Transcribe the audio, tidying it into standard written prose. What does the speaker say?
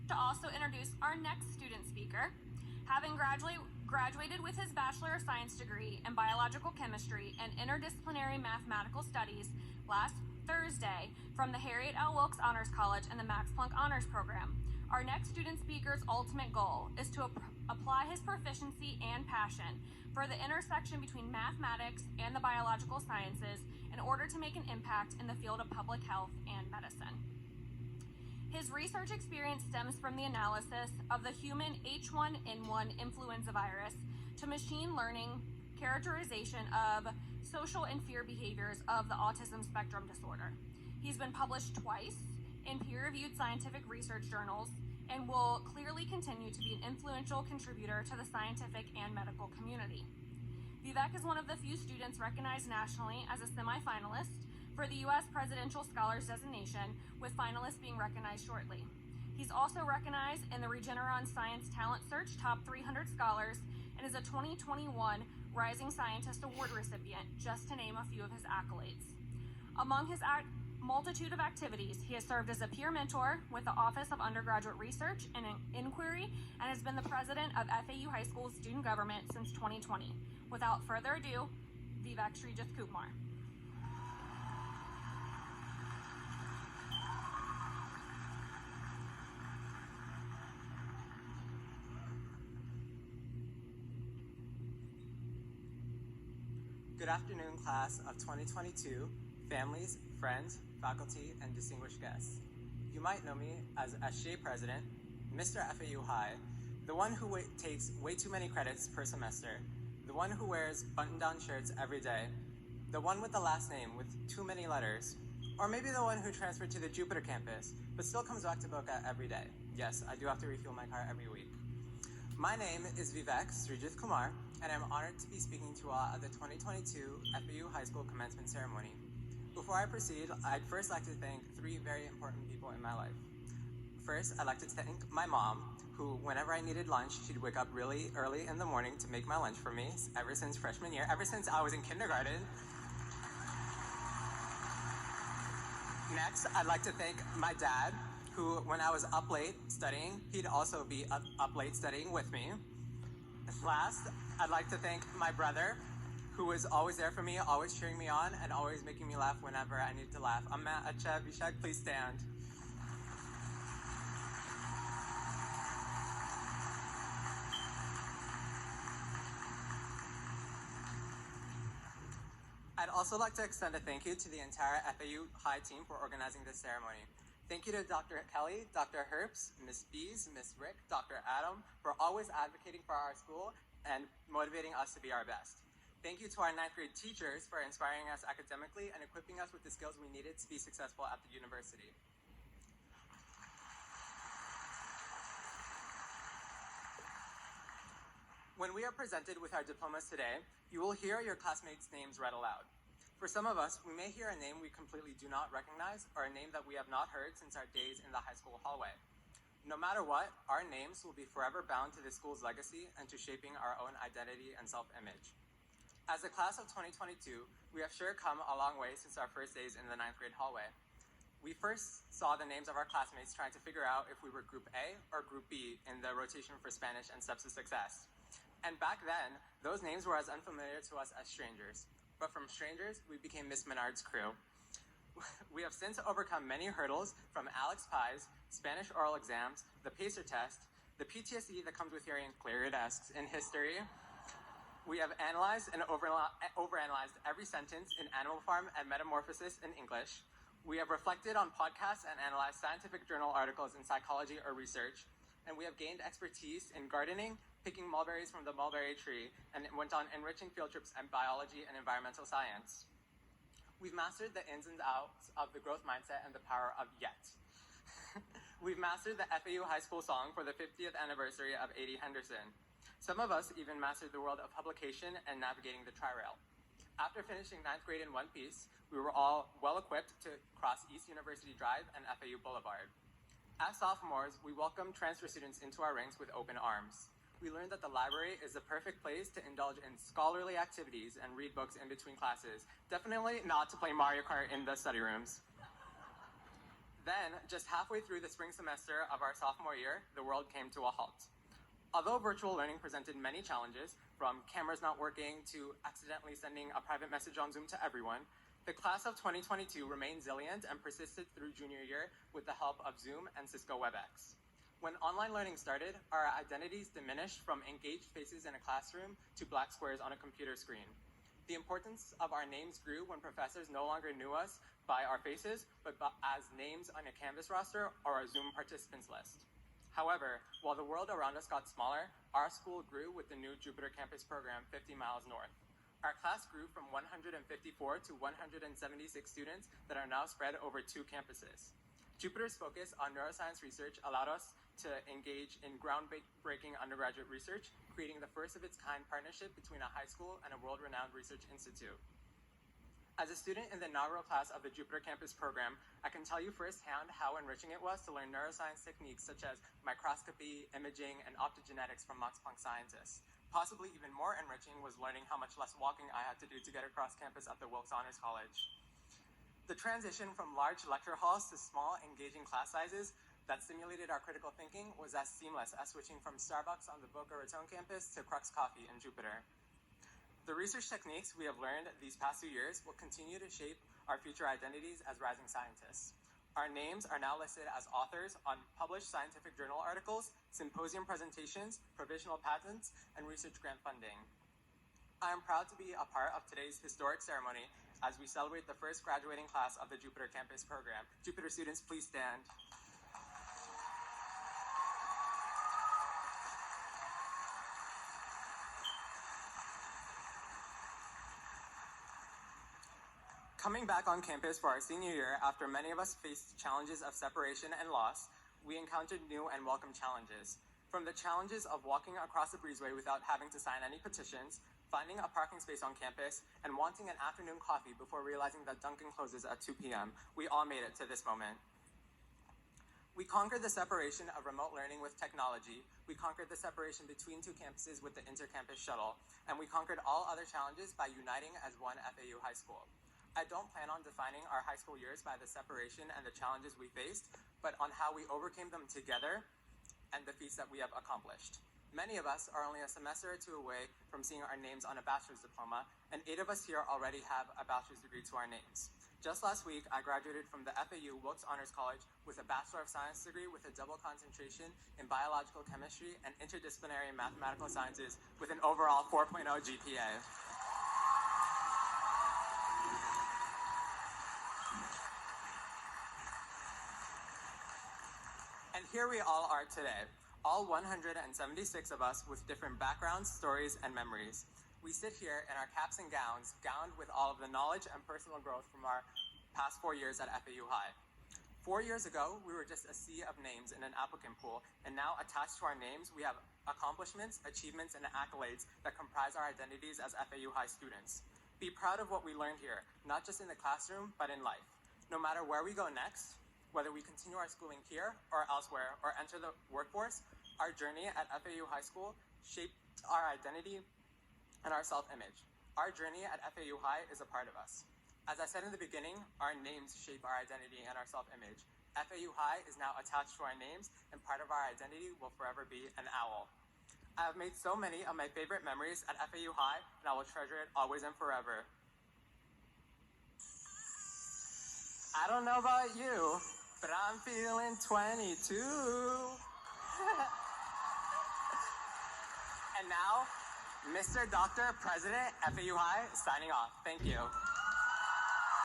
to also introduce our next student speaker. Having graduated with his Bachelor of Science degree in Biological Chemistry and Interdisciplinary Mathematical Studies last Thursday from the Harriet L. Wilkes Honors College and the Max Planck Honors Program, our next student speaker's ultimate goal is to apply his proficiency and passion for the intersection between mathematics and the biological sciences in order to make an impact in the field of public health and medicine. His research experience stems from the analysis of the human H1N1 influenza virus to machine learning characterization of social and fear behaviors of the autism spectrum disorder. He's been published twice in peer-reviewed scientific research journals and will clearly continue to be an influential contributor to the scientific and medical community. Vivek is one of the few students recognized nationally as a semifinalist for the U.S. Presidential Scholars Designation, with finalists being recognized shortly. He's also recognized in the Regeneron Science Talent Search Top 300 Scholars and is a 2021 Rising Scientist Award recipient, just to name a few of his accolades. Among his multitude of activities, he has served as a peer mentor with the Office of Undergraduate Research and Inquiry and has been the president of FAU High School Student Government since 2020. Without further ado, Vivek Srijith Kumar. Good afternoon, class of 2022, families, friends, faculty, and distinguished guests. You might know me as SGA President, Mr. FAU High, the one who takes way too many credits per semester, the one who wears button-down shirts every day, the one with the last name with too many letters, or maybe the one who transferred to the Jupiter campus, but still comes back to Boca every day. Yes, I do have to refuel my car every week. My name is Vivek Srijith Kumar, and I'm honored to be speaking to you all at the 2022 FAU High School Commencement Ceremony. Before I proceed, I'd first like to thank three very important people in my life. First, I'd like to thank my mom, who, whenever I needed lunch, she'd wake up really early in the morning to make my lunch for me, ever since freshman year, ever since I was in kindergarten. Next, I'd like to thank my dad, who, when I was up late studying, he'd also be up late studying with me. Last, I'd like to thank my brother, who was always there for me, always cheering me on, and always making me laugh whenever I needed to laugh. Amma, Acha, Bishak, please stand. I'd also like to extend a thank you to the entire FAU High team for organizing this ceremony. Thank you to Dr. Kelly, Dr. Herbst, Ms. Bees, Ms. Rick, Dr. Adam, for always advocating for our school and motivating us to be our best. Thank you to our 9th grade teachers for inspiring us academically and equipping us with the skills we needed to be successful at the university. When we are presented with our diplomas today, you will hear your classmates' names read aloud. For some of us, we may hear a name we completely do not recognize or a name that we have not heard since our days in the high school hallway. No matter what, our names will be forever bound to the school's legacy and to shaping our own identity and self-image. As a class of 2022, we have sure come a long way since our first days in the 9th grade hallway. We first saw the names of our classmates trying to figure out if we were Group A or Group B in the rotation for Spanish and Steps to Success. And back then, those names were as unfamiliar to us as strangers. But from strangers, we became Miss Menard's crew. We have since overcome many hurdles, from Alex Pie's Spanish oral exams, the PACER test, the PTSD that comes with hearing clear desks in history. We have analyzed and overanalyzed every sentence in Animal Farm and Metamorphosis in English. We have reflected on podcasts and analyzed scientific journal articles in psychology or research. And we have gained expertise in gardening, picking mulberries from the mulberry tree, and went on enriching field trips in biology and environmental science. We've mastered the ins and outs of the growth mindset and the power of yet. We've mastered the FAU High School song for the 50th anniversary of A.D. Henderson. Some of us even mastered the world of publication and navigating the tri-rail. After finishing 9th grade in one piece, we were all well-equipped to cross East University Drive and FAU Boulevard. As sophomores, we welcomed transfer students into our ranks with open arms. We learned that the library is the perfect place to indulge in scholarly activities and read books in between classes. Definitely not to play Mario Kart in the study rooms. Then, just halfway through the spring semester of our sophomore year, the world came to a halt. Although virtual learning presented many challenges, from cameras not working to accidentally sending a private message on Zoom to everyone, the class of 2022 remained resilient and persisted through junior year with the help of Zoom and Cisco WebEx. When online learning started, our identities diminished from engaged faces in a classroom to black squares on a computer screen. The importance of our names grew when professors no longer knew us by our faces, but as names on a Canvas roster or a Zoom participants list. However, while the world around us got smaller, our school grew with the new Jupiter campus program 50 miles north. Our class grew from 154 to 176 students that are now spread over 2 campuses. Jupiter's focus on neuroscience research allowed us to engage in groundbreaking undergraduate research, creating the first of its kind partnership between a high school and a world-renowned research institute. As a student in the inaugural class of the Jupiter campus program, I can tell you firsthand how enriching it was to learn neuroscience techniques such as microscopy, imaging, and optogenetics from Max Planck scientists. Possibly even more enriching was learning how much less walking I had to do to get across campus at the Wilkes Honors College. The transition from large lecture halls to small, engaging class sizes that stimulated our critical thinking was as seamless as switching from Starbucks on the Boca Raton campus to Crux Coffee in Jupiter. The research techniques we have learned these past 2 years will continue to shape our future identities as rising scientists. Our names are now listed as authors on published scientific journal articles, symposium presentations, provisional patents, and research grant funding. I am proud to be a part of today's historic ceremony as we celebrate the first graduating class of the Jupiter campus program. Jupiter students, please stand. Coming back on campus for our senior year, after many of us faced challenges of separation and loss, we encountered new and welcome challenges. From the challenges of walking across the breezeway without having to sign any petitions, finding a parking space on campus, and wanting an afternoon coffee before realizing that Dunkin' closes at 2 p.m., we all made it to this moment. We conquered the separation of remote learning with technology, we conquered the separation between 2 campuses with the inter-campus shuttle, and we conquered all other challenges by uniting as one FAU high school. I don't plan on defining our high school years by the separation and the challenges we faced, but on how we overcame them together and the feats that we have accomplished. Many of us are only a semester or 2 away from seeing our names on a bachelor's diploma, and 8 of us here already have a bachelor's degree to our names. Just last week, I graduated from the FAU Wilkes Honors College with a Bachelor of Science degree with a double concentration in biological chemistry and interdisciplinary mathematical sciences with an overall 4.0 GPA. And here we all are today, all 176 of us with different backgrounds, stories, and memories. We sit here in our caps and gowns, gowned with all of the knowledge and personal growth from our past 4 years at FAU High. 4 years ago, we were just a sea of names in an applicant pool, and now attached to our names, we have accomplishments, achievements, and accolades that comprise our identities as FAU High students. Be proud of what we learned here, not just in the classroom, but in life. No matter where we go next, whether we continue our schooling here or elsewhere or enter the workforce, our journey at FAU High School shaped our identity and our self-image. Our journey at FAU High is a part of us. As I said in the beginning, our names shape our identity and our self-image. FAU High is now attached to our names, and part of our identity will forever be an owl. I have made so many of my favorite memories at FAU High, and I will treasure it always and forever. I don't know about you, but I'm feeling 22. And now, Mr. Dr. President, FAU High, signing off. Thank you.